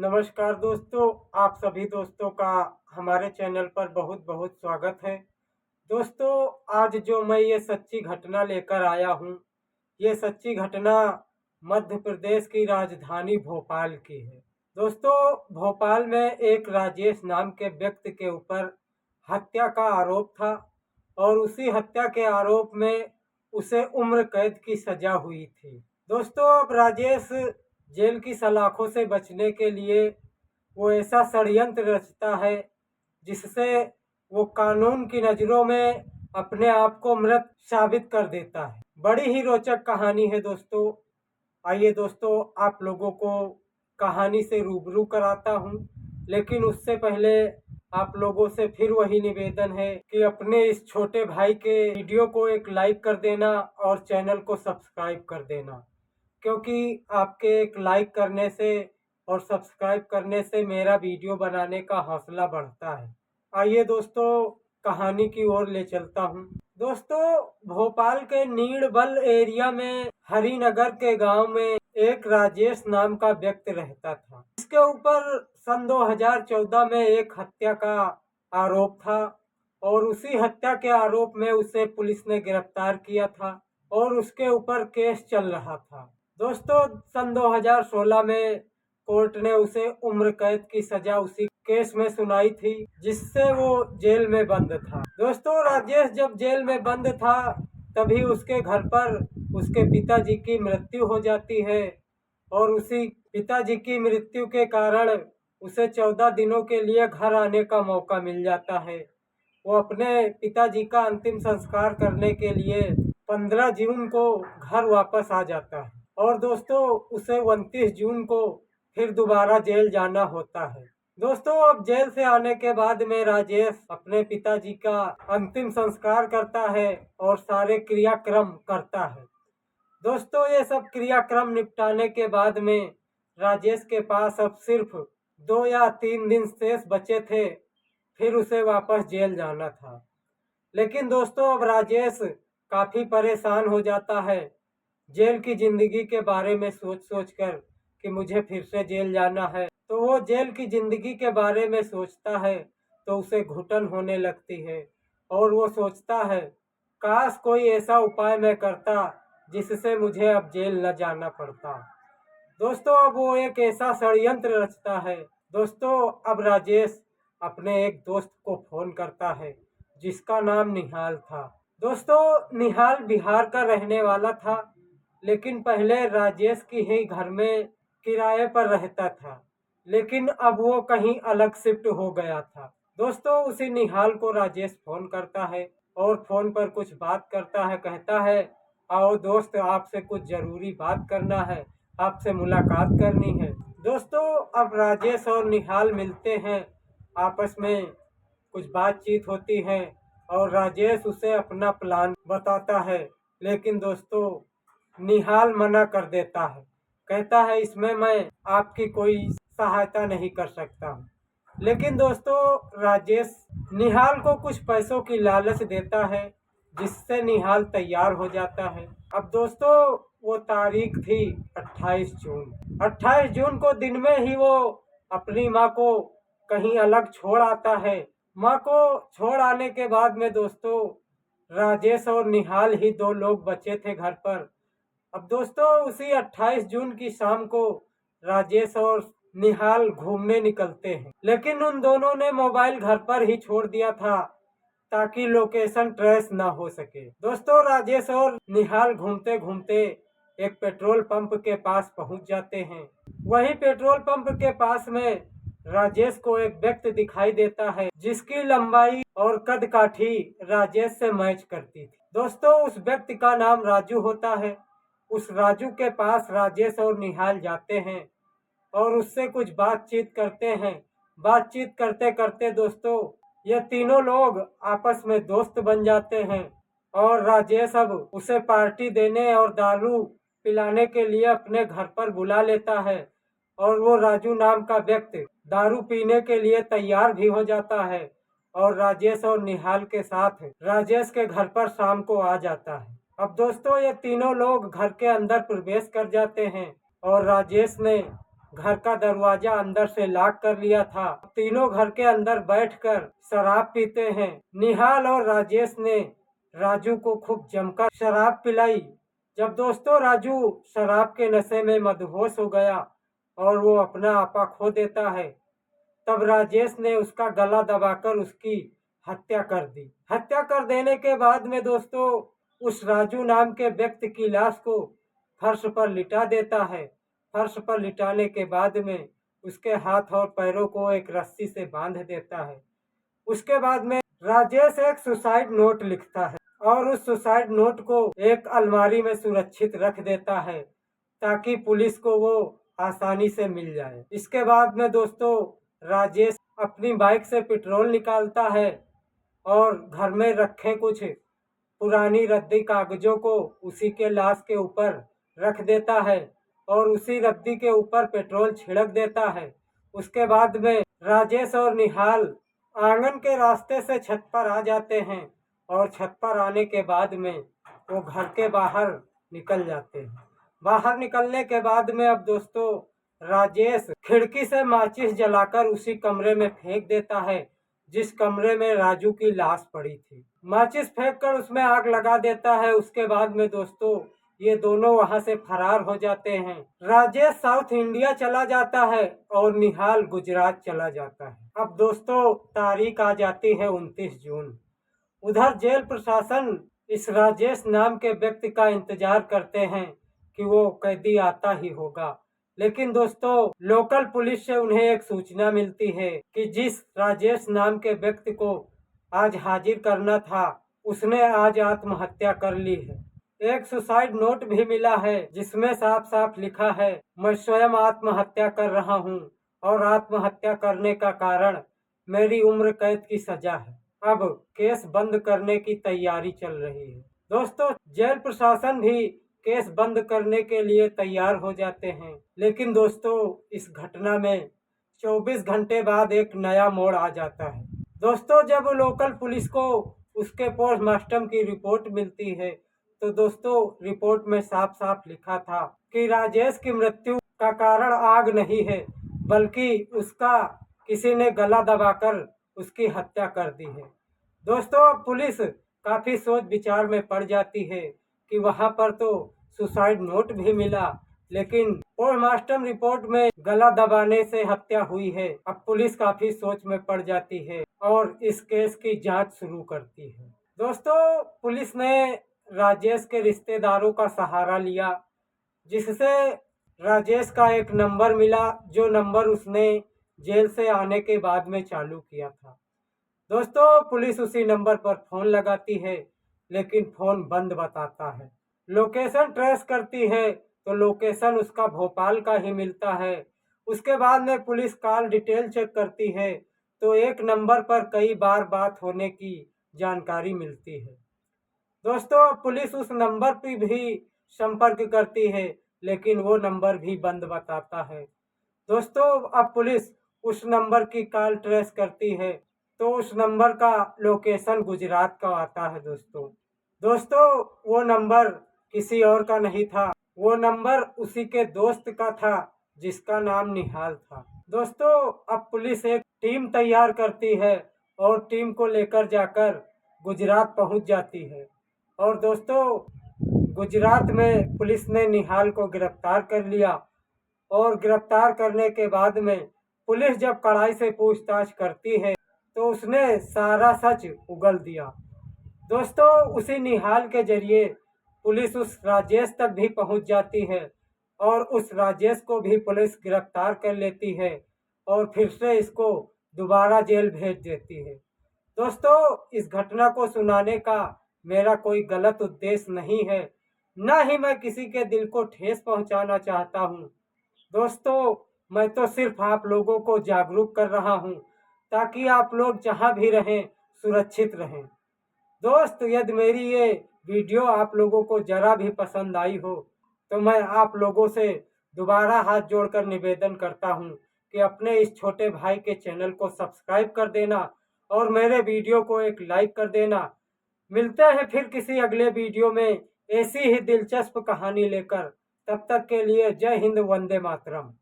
नमस्कार दोस्तों, आप सभी दोस्तों का हमारे चैनल पर बहुत बहुत स्वागत है। दोस्तों, आज जो मैं ये सच्ची घटना लेकर आया हूँ, ये सच्ची घटना मध्य प्रदेश की राजधानी भोपाल की है। दोस्तों, भोपाल में एक राजेश नाम के व्यक्ति के ऊपर हत्या का आरोप था और उसी हत्या के आरोप में उसे उम्र कैद की सजा हुई थी। दोस्तों, अब राजेश जेल की सलाखों से बचने के लिए वो ऐसा षड्यंत्र रचता है जिससे वो कानून की नज़रों में अपने आप को मृत साबित कर देता है। बड़ी ही रोचक कहानी है दोस्तों। आइए दोस्तों, आप लोगों को कहानी से रूबरू कराता हूँ, लेकिन उससे पहले आप लोगों से फिर वही निवेदन है कि अपने इस छोटे भाई के वीडियो को एक लाइक कर देना और चैनल को सब्सक्राइब कर देना, क्योंकि आपके एक लाइक करने से और सब्सक्राइब करने से मेरा वीडियो बनाने का हौसला बढ़ता है। आइए दोस्तों, कहानी की ओर ले चलता हूँ। दोस्तों, भोपाल के नीड़बल एरिया में हरिनगर के गांव में एक राजेश नाम का व्यक्ति रहता था। इसके ऊपर सन 2014 में एक हत्या का आरोप था और उसी हत्या के आरोप में उसे पुलिस ने गिरफ्तार किया था और उसके ऊपर केस चल रहा था। दोस्तों, सन 2016 में कोर्ट ने उसे उम्र कैद की सजा उसी केस में सुनाई थी जिससे वो जेल में बंद था। दोस्तों, राजेश जब जेल में बंद था तभी उसके घर पर उसके पिताजी की मृत्यु हो जाती है और उसी पिताजी की मृत्यु के कारण उसे 14 दिनों के लिए घर आने का मौका मिल जाता है। वो अपने पिताजी का अंतिम संस्कार करने के लिए 15 जून को घर वापस आ जाता है और दोस्तों उसे 29 जून को फिर दोबारा जेल जाना होता है। दोस्तों, अब जेल से आने के बाद में राजेश अपने पिताजी का अंतिम संस्कार करता है और सारे क्रियाक्रम करता है। दोस्तों, ये सब क्रियाक्रम निपटाने के बाद में राजेश के पास अब सिर्फ 2 या 3 दिन शेष बचे थे, फिर उसे वापस जेल जाना था। लेकिन दोस्तों, अब राजेश काफ़ी परेशान हो जाता है जेल की ज़िंदगी के बारे में सोच सोच कर कि मुझे फिर से जेल जाना है। तो वो जेल की ज़िंदगी के बारे में सोचता है तो उसे घुटन होने लगती है और वो सोचता है काश कोई ऐसा उपाय मैं करता जिससे मुझे अब जेल न जाना पड़ता। दोस्तों, अब वो एक ऐसा षड्यंत्र रचता है। दोस्तों, अब राजेश अपने एक दोस्त को फ़ोन करता है जिसका नाम निहाल था। दोस्तों, निहाल बिहार का रहने वाला था, लेकिन पहले राजेश की ही घर में किराए पर रहता था, लेकिन अब वो कहीं अलग शिफ्ट हो गया था। दोस्तों, उसी निहाल को राजेश फ़ोन करता है और फ़ोन पर कुछ बात करता है। कहता है, आओ दोस्त, आपसे कुछ ज़रूरी बात करना है, आपसे मुलाकात करनी है। दोस्तों, अब राजेश और निहाल मिलते हैं, आपस में कुछ बातचीत होती है और राजेश उसे अपना प्लान बताता है, लेकिन दोस्तों निहाल मना कर देता है। कहता है इसमें मैं आपकी कोई सहायता नहीं कर सकता हूँ। लेकिन दोस्तों, राजेश निहाल को कुछ पैसों की लालच देता है जिससे निहाल तैयार हो जाता है। अब दोस्तों, वो तारीख थी 28 जून। 28 जून को दिन में ही वो अपनी माँ को कहीं अलग छोड़ आता है। माँ को छोड़ आने के बाद में दोस्तों राजेश और निहाल ही 2 लोग बचे थे घर पर। अब दोस्तों, उसी 28 जून की शाम को राजेश और निहाल घूमने निकलते हैं, लेकिन उन दोनों ने मोबाइल घर पर ही छोड़ दिया था ताकि लोकेशन ट्रेस ना हो सके। दोस्तों, राजेश और निहाल घूमते घूमते एक पेट्रोल पंप के पास पहुंच जाते हैं। वहीं पेट्रोल पंप के पास में राजेश को एक व्यक्ति दिखाई देता है जिसकी लंबाई और कद काठी राजेश से मैच करती थी। दोस्तों, उस व्यक्ति का नाम राजू होता है। उस राजू के पास राजेश और निहाल जाते हैं और उससे कुछ बातचीत करते हैं। बातचीत करते करते दोस्तों ये तीनों लोग आपस में दोस्त बन जाते हैं और राजेश अब उसे पार्टी देने और दारू पिलाने के लिए अपने घर पर बुला लेता है और वो राजू नाम का व्यक्ति दारू पीने के लिए तैयार भी हो जाता है और राजेश और निहाल के साथ राजेश के घर पर शाम को आ जाता है। अब दोस्तों, ये तीनों लोग घर के अंदर प्रवेश कर जाते हैं और राजेश ने घर का दरवाजा अंदर से लॉक कर लिया था। तीनों घर के अंदर बैठकर शराब पीते हैं। निहाल और राजेश ने राजू को खूब जमकर शराब पिलाई। जब दोस्तों राजू शराब के नशे में मदहोश हो गया और वो अपना आपा खो देता है, तब राजेश ने उसका गला दबाकर उसकी हत्या कर दी। हत्या कर देने के बाद में दोस्तों उस राजू नाम के व्यक्ति की लाश को फर्श पर लिटा देता है। फर्श पर लिटाने के बाद में उसके हाथ और पैरों को एक रस्सी से बांध देता है। उसके बाद में राजेश एक सुसाइड नोट लिखता है और उस सुसाइड नोट को एक अलमारी में सुरक्षित रख देता है ताकि पुलिस को वो आसानी से मिल जाए। इसके बाद में दोस्तों राजेश अपनी बाइक से पेट्रोल निकालता है और घर में रखे कुछ पुरानी रद्दी कागजों को उसी के लाश के ऊपर रख देता है और उसी रद्दी के ऊपर पेट्रोल छिड़क देता है। उसके बाद में राजेश और निहाल आंगन के रास्ते से छत पर आ जाते हैं और छत पर आने के बाद में वो घर के बाहर निकल जाते हैं। बाहर निकलने के बाद में अब दोस्तों राजेश खिड़की से माचिस जलाकर उसी कमरे में फेंक देता है जिस कमरे में राजू की लाश पड़ी थी। माचिस फेंककर उसमें आग लगा देता है। उसके बाद में दोस्तों ये दोनों वहां से फरार हो जाते हैं। राजेश साउथ इंडिया चला जाता है और निहाल गुजरात चला जाता है। अब दोस्तों तारीख आ जाती है 29 जून। उधर जेल प्रशासन इस राजेश नाम के व्यक्ति का इंतजार करते हैं कि वो कैदी आता ही होगा, लेकिन दोस्तों लोकल पुलिस से उन्हें एक सूचना मिलती है कि जिस राजेश नाम के व्यक्ति को आज हाजिर करना था उसने आज आत्महत्या कर ली है। एक सुसाइड नोट भी मिला है जिसमें साफ साफ लिखा है, मैं स्वयं आत्महत्या कर रहा हूँ और आत्महत्या करने का कारण मेरी उम्र कैद की सजा है। अब केस बंद करने की तैयारी चल रही है। दोस्तों जेल प्रशासन भी केस बंद करने के लिए तैयार हो जाते हैं, लेकिन दोस्तों इस घटना में 24 घंटे बाद एक नया मोड़ आ जाता है। दोस्तों जब लोकल पुलिस को उसके पोस्टमार्टम की रिपोर्ट मिलती है तो दोस्तों रिपोर्ट में साफ साफ लिखा था कि राजेश की मृत्यु का कारण आग नहीं है बल्कि उसका किसी ने गला दबाकर उसकी हत्या कर दी है। दोस्तों अब पुलिस काफी सोच विचार में पड़ जाती है कि वहां पर तो सुसाइड नोट भी मिला लेकिन पोस्टमार्टम रिपोर्ट में गला दबाने से हत्या हुई है। अब पुलिस काफी सोच में पड़ जाती है और इस केस की जांच शुरू करती है। दोस्तों पुलिस ने राजेश के रिश्तेदारों का सहारा लिया जिससे राजेश का एक नंबर मिला जो नंबर उसने जेल से आने के बाद में चालू किया था। दोस्तों पुलिस उसी नंबर पर फोन लगाती है लेकिन फोन बंद बताता है। लोकेशन ट्रेस करती है तो लोकेशन उसका भोपाल का ही मिलता है। उसके बाद में पुलिस कॉल डिटेल चेक करती है तो एक नंबर पर कई बार बात होने की जानकारी मिलती है। दोस्तों पुलिस उस नंबर पर भी संपर्क करती है लेकिन वो नंबर भी बंद बताता है। दोस्तों अब पुलिस उस नंबर की कॉल ट्रेस करती है तो उस नंबर का लोकेशन गुजरात का आता है। दोस्तों वो नंबर किसी और का नहीं था, वो नंबर उसी के दोस्त का था जिसका नाम निहाल था। दोस्तों अब पुलिस एक टीम तैयार करती है और टीम को लेकर जाकर गुजरात पहुंच जाती है और दोस्तों गुजरात में पुलिस ने निहाल को गिरफ्तार कर लिया और गिरफ्तार करने के बाद में पुलिस जब कड़ाई से पूछताछ करती है तो उसने सारा सच उगल दिया। दोस्तों उसी निहाल के जरिए पुलिस उस राजेश तक भी पहुंच जाती है और उस राजेश को भी पुलिस गिरफ्तार कर लेती है और फिर से इसको दोबारा जेल भेज देती है। दोस्तों इस घटना को सुनाने का मेरा कोई गलत उद्देश्य नहीं है, न ही मैं किसी के दिल को ठेस पहुंचाना चाहता हूं। दोस्तों मैं तो सिर्फ आप लोगों को जागरूक कर रहा हूं ताकि आप लोग जहां भी रहें सुरक्षित रहें। दोस्त यदि मेरी ये वीडियो आप लोगों को जरा भी पसंद आई हो तो मैं आप लोगों से दोबारा हाथ जोड़कर निवेदन करता हूं कि अपने इस छोटे भाई के चैनल को सब्सक्राइब कर देना और मेरे वीडियो को एक लाइक कर देना। मिलते हैं फिर किसी अगले वीडियो में ऐसी ही दिलचस्प कहानी लेकर। तब तक के लिए जय हिंद, वंदे मातरम।